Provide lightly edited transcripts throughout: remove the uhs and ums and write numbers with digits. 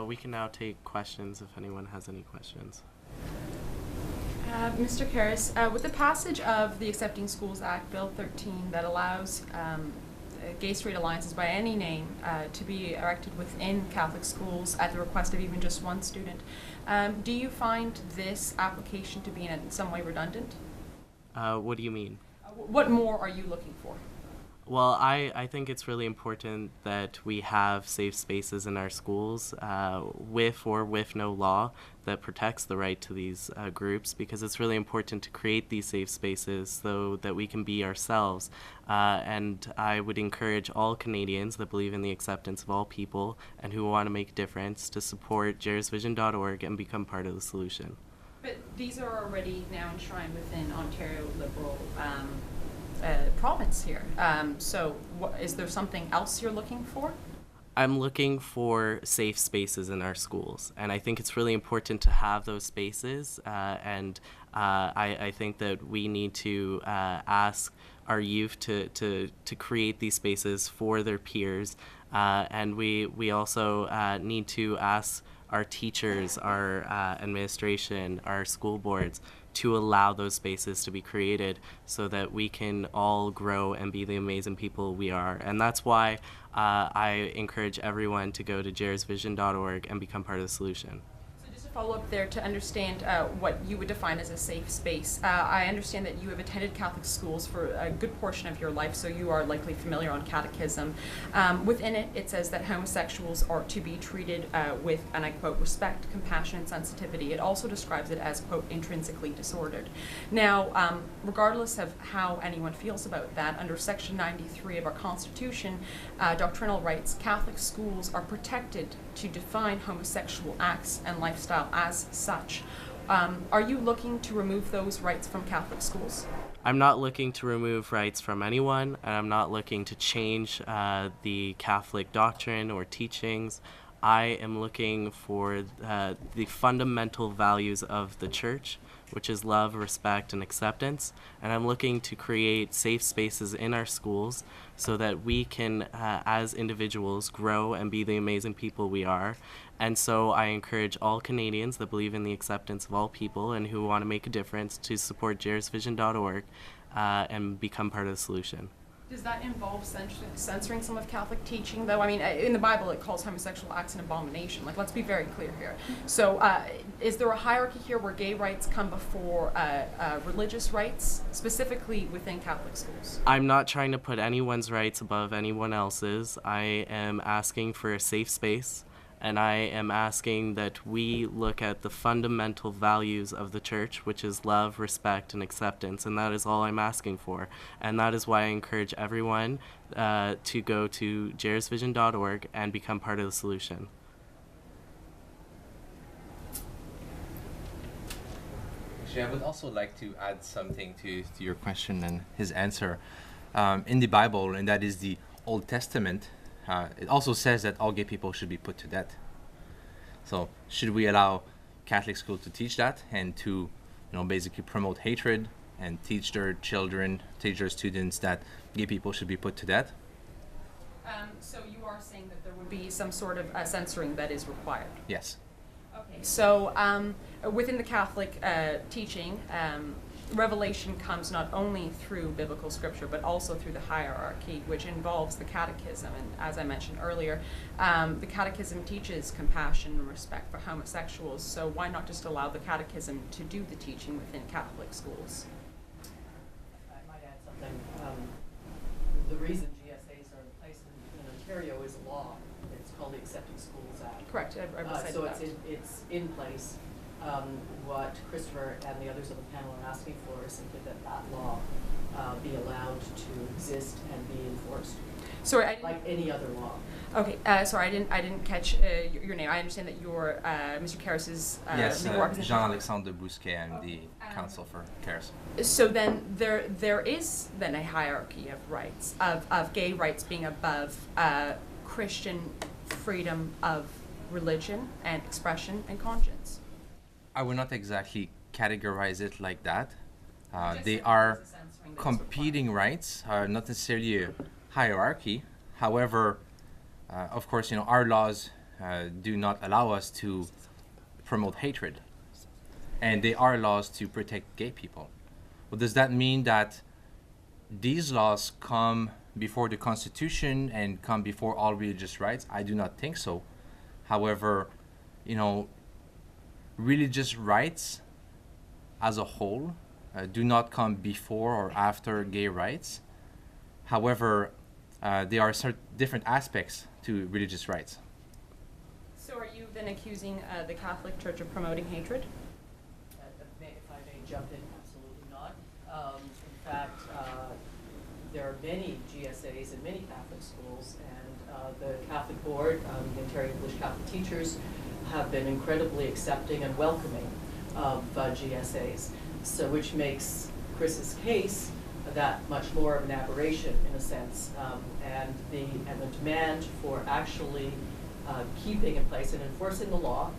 We can now take questions if anyone has any questions. Mr. Karas, with the passage of the Accepting Schools Act, Bill 13, that allows gay straight alliances by any name to be erected within Catholic schools at the request of even just one student, do you find this application to be in some way redundant? What do you mean? What more are you looking for? Well, I think it's really important that we have safe spaces in our schools with or with no law that protects the right to these groups, because it's really important to create these safe spaces so that we can be ourselves. And I would encourage all Canadians that believe in the acceptance of all people and who want to make a difference to support jerisvision.org and become part of the solution. But these are already now enshrined within Ontario Liberal province here. So is there something else you're looking for? I'm looking for safe spaces in our schools, and I think it's really important to have those spaces, and I think that we need to ask our youth to create these spaces for their peers, and we also need to ask our teachers, our administration, our school boards to allow those spaces to be created so that we can all grow and be the amazing people we are. And that's why I encourage everyone to go to jerisvision.org and become part of the solution. Just to follow up there to understand what you would define as a safe space. I understand that you have attended Catholic schools for a good portion of your life, so you are likely familiar on catechism. Within it, it says that homosexuals are to be treated with, and I quote, respect, compassion, and sensitivity. It also describes it as, quote, intrinsically disordered. Now, regardless of how anyone feels about that, under Section 93 of our Constitution, doctrinal rights, Catholic schools are protected to define homosexual acts and lifestyle as such. Are you looking to remove those rights from Catholic schools? I'm not looking to remove rights from anyone, and I'm not looking to change the Catholic doctrine or teachings. I am looking for the fundamental values of the Church, which is love, respect, and acceptance. And I'm looking to create safe spaces in our schools so that we can, as individuals, grow and be the amazing people we are. And so I encourage all Canadians that believe in the acceptance of all people and who want to make a difference to support jerisvision.org and become part of the solution. Does that involve censoring some of Catholic teaching, though? I mean, in the Bible, it calls homosexual acts an abomination. Like, let's be very clear here. So, is there a hierarchy here where gay rights come before religious rights, specifically within Catholic schools? I'm not trying to put anyone's rights above anyone else's. I am asking for a safe space, and I am asking that we look at the fundamental values of the Church, which is love, respect, and acceptance, and that is all I'm asking for. And that is why I encourage everyone to go to jerisvision.org and become part of the solution. Actually, I would also like to add something to your question and his answer. In the Bible, and that is the Old Testament, it also says that all gay people should be put to death. So should we allow Catholic schools to teach that and to, basically promote hatred and teach their children, teach their students that gay people should be put to death? So you are saying that there would be some sort of censoring that is required? Yes. Okay. So within the Catholic teaching, revelation comes not only through biblical scripture, but also through the hierarchy, which involves the catechism. And as I mentioned earlier, the catechism teaches compassion and respect for homosexuals. So why not just allow the catechism to do the teaching within Catholic schools? I might add something. The reason GSAs are in place in Ontario is a law. It's called the Accepting Schools Act. Correct. I recited So that. it's in place. What Christopher and the others on the panel are asking for is simply that law be allowed to exist and be enforced, Sorry, I didn't, like any other law. okay. Sorry, I didn't catch your name. I understand that you're Mr. Karas's Yes, legal representative. Jean-Alexandre de Bousquet, I'm the counsel for Karas. So then there is then a hierarchy of rights, of gay rights being above Christian freedom of religion and expression and conscience. I would not exactly categorize it like that. Just They saying are there's a censoring that's competing rights, are not necessarily a hierarchy. However, of course, our laws do not allow us to promote hatred. And they are laws to protect gay people. Well, does that mean that these laws come before the Constitution and come before all religious rights? I do not think so. However, religious rights as a whole do not come before or after gay rights. However, there are certain different aspects to religious rights. So are you then accusing the Catholic Church of promoting hatred? If I may jump in, absolutely not. In fact, there are many GSAs in many Catholic schools, and the Catholic Board, the Ontario English Catholic Teachers, have been incredibly accepting and welcoming of GSAs, so which makes Chris's case that much more of an aberration in a sense, and the demand for actually keeping in place and enforcing the law,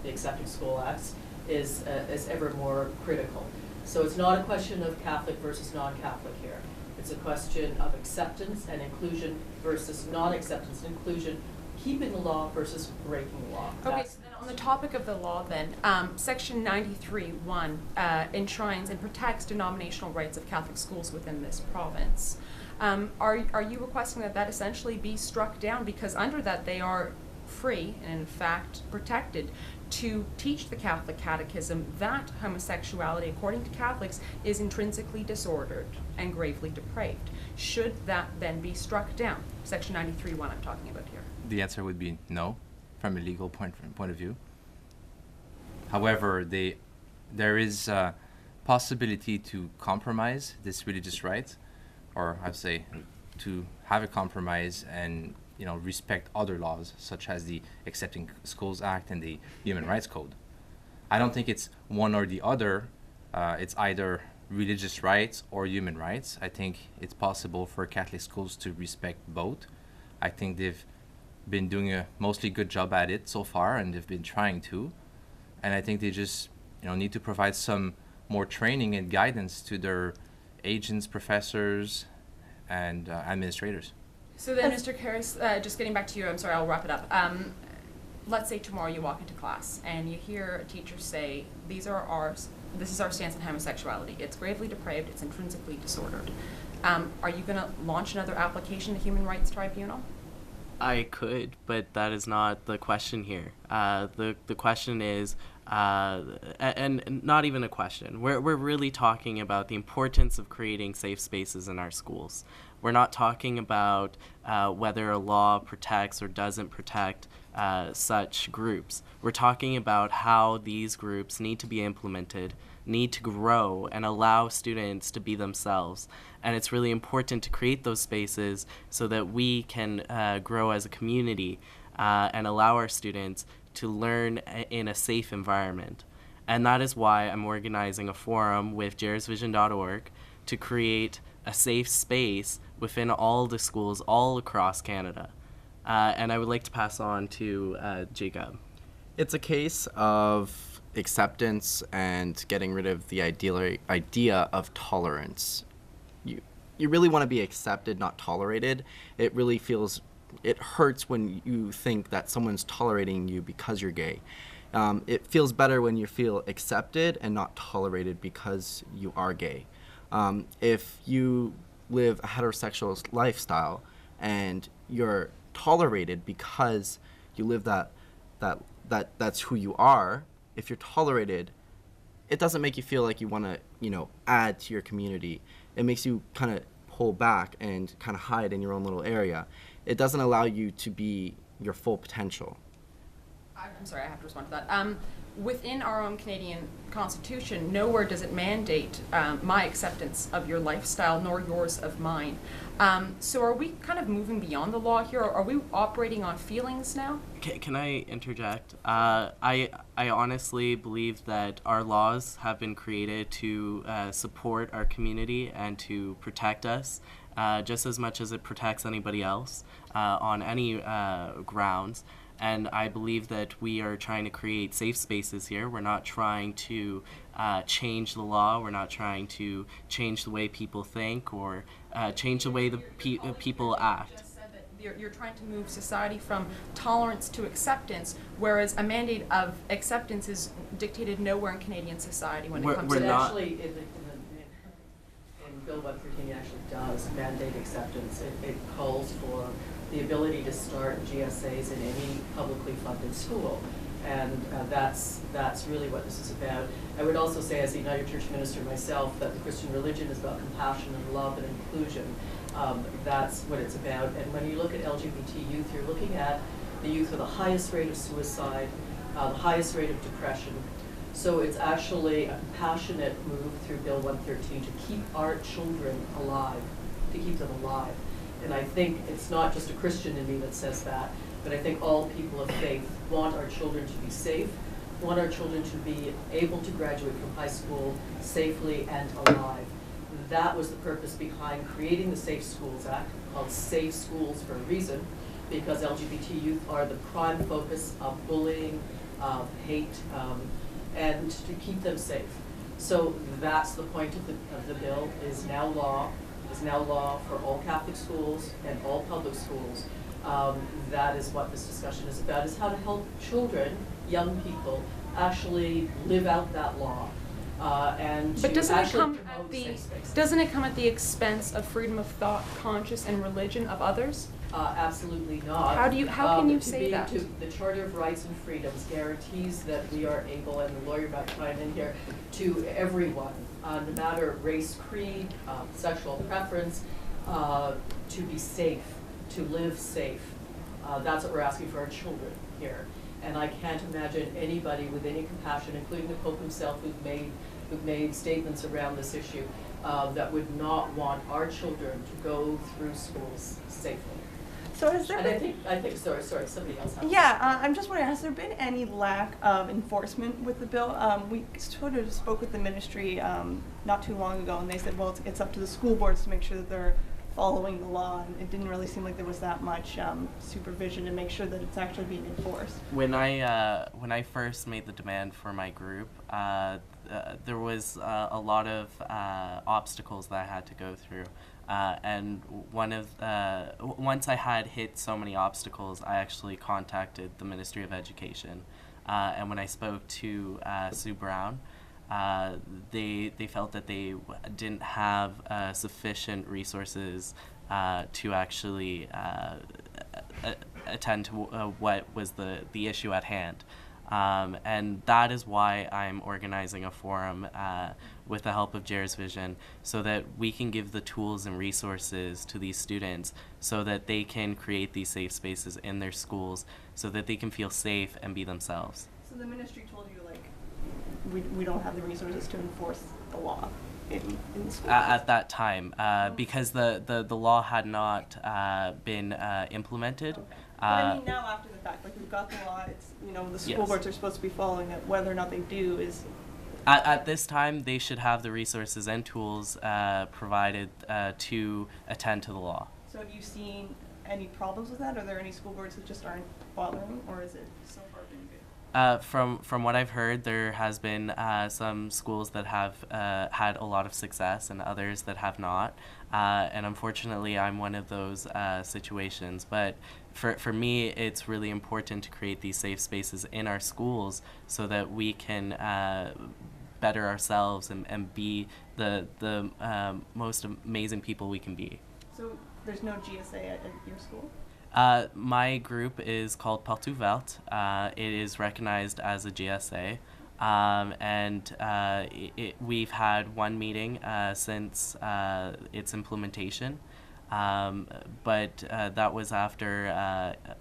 the Accepting School Acts, is ever more critical. So it's not a question of Catholic versus non-Catholic here. It's a question of acceptance and inclusion versus non-acceptance and inclusion, keeping the law versus breaking the law. Okay, so then on the topic of the law then, Section 93(1) enshrines and protects denominational rights of Catholic schools within this province. Are you requesting that essentially be struck down, because under that they are free and in fact protected to teach the Catholic Catechism that homosexuality, according to Catholics, is intrinsically disordered and gravely depraved? Should that then be struck down? Section 93(1) I'm talking about here. The answer would be no, from a legal point of view. However, there is a possibility to compromise this religious right, or I'd say to have a compromise and respect other laws such as the Accepting Schools Act and the Human Rights Code. I don't think it's one or the other. It's either religious rights or human rights. I think it's possible for Catholic schools to respect both. I think they've been doing a mostly good job at it so far, and they've been trying to. And I think they just need to provide some more training and guidance to their agents, professors, and administrators. So then, Mr. Karas, just getting back to you, I'm sorry, I'll wrap it up. Let's say tomorrow you walk into class and you hear a teacher say, this is our stance on homosexuality. It's gravely depraved, it's intrinsically disordered. Are you going to launch another application to Human Rights Tribunal? I could, but that is not the question here. The question is, and not even a question. We're really talking about the importance of creating safe spaces in our schools. We're not talking about whether a law protects or doesn't protect such groups. We're talking about how these groups need to be implemented, need to grow, and allow students to be themselves. And it's really important to create those spaces so that we can grow as a community and allow our students to learn in a safe environment. And that is why I'm organizing a forum with jerisvision.org to create a safe space within all the schools all across Canada. And I would like to pass on to Jacob. It's a case of acceptance and getting rid of the idea of tolerance. You really want to be accepted, not tolerated. It hurts when you think that someone's tolerating you because you're gay. It feels better when you feel accepted and not tolerated because you are gay. If you live a heterosexual lifestyle and you're tolerated because you live that's who you are, if you're tolerated, it doesn't make you feel like you want to, add to your community. It makes you kind of pull back and kind of hide in your own little area. It doesn't allow you to be your full potential. I'm sorry, I have to respond to that. Within our own Canadian Constitution, nowhere does it mandate my acceptance of your lifestyle, nor yours of mine. So are we kind of moving beyond the law here? Are we operating on feelings now? Can I interject? I honestly believe that our laws have been created to support our community and to protect us just as much as it protects anybody else on any grounds. And I believe that we are trying to create safe spaces here. We're not trying to change the law. We're not trying to change the way people think or change the way the people act. Just said that you're trying to move society from tolerance to acceptance, whereas a mandate of acceptance is dictated nowhere in Canadian society when it comes we're to It not- actually, in Bill 113, it actually does mandate acceptance. It calls for the ability to start GSAs in any publicly funded school. And that's really what this is about. I would also say, as a United Church minister myself, that the Christian religion is about compassion and love and inclusion. That's what it's about. And when you look at LGBT youth, you're looking at the youth with the highest rate of suicide, the highest rate of depression. So it's actually a compassionate move through Bill 113 to keep our children alive, to keep them alive. And I think it's not just a Christian in me that says that, but I think all people of faith want our children to be safe, want our children to be able to graduate from high school safely and alive. That was the purpose behind creating the Safe Schools Act, called Safe Schools for a reason, because LGBT youth are the prime focus of bullying, of hate, and to keep them safe. So that's the point of the bill, is now law for all Catholic schools and all public schools. That is what this discussion is about, is how to help children, young people, actually live out that law. And But to doesn't it actually come promote at the safe spaces. doesn't it come at the expense of freedom of thought, conscience, and religion of others? Absolutely not. How can you To say be- that? The Charter of Rights and Freedoms guarantees that we are able, and the lawyer might chime in here, to everyone, no matter race, creed, sexual preference, to be safe, to live safe. That's what we're asking for our children here. And I can't imagine anybody with any compassion, including the Pope himself, who've made statements around this issue, that would not want our children to go through schools safely. So has there And been? I think, sorry, somebody else has. Yeah, I'm just wondering, has there been any lack of enforcement with the bill? We sort of spoke with the ministry not too long ago, and they said, well, it's up to the school boards to make sure that they're following the law, and it didn't really seem like there was that much supervision to make sure that it's actually being enforced. When I first made the demand for my group, there was a lot of obstacles that I had to go through, and once I had hit so many obstacles, I actually contacted the Ministry of Education, and when I spoke to Sue Brown, they felt that they didn't have sufficient resources to actually attend to what was the issue at hand. And that is why I'm organizing a forum with the help of Jer's Vision, so that we can give the tools and resources to these students so that they can create these safe spaces in their schools so that they can feel safe and be themselves. So the ministry told you, like, we don't have the resources to enforce the law in the school. At that time, because the law had not been implemented. Okay. But I mean, now after the fact, like, we've got the law, it's, the school Yes. boards are supposed to be following it. Whether or not they do is. At this time, they should have the resources and tools provided to attend to the law. So have you seen any problems with that? Are there any school boards that just aren't bothering, or is it so far been good? From what I've heard, there has been some schools that have had a lot of success and others that have not. And unfortunately, I'm one of those situations. But for me, it's really important to create these safe spaces in our schools so that we can better ourselves and be the most amazing people we can be. So there's no GSA at your school? My group is called Porte Ouverte. It is recognized as a GSA, and we've had one meeting since its implementation, but that was after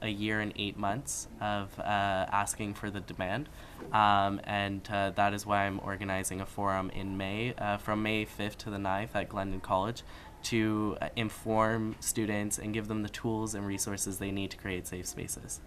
a year and 8 months of asking for the demand, and that is why I'm organizing a forum in May, from May 5th to the 9th at Glendon College, to inform students and give them the tools and resources they need to create safe spaces.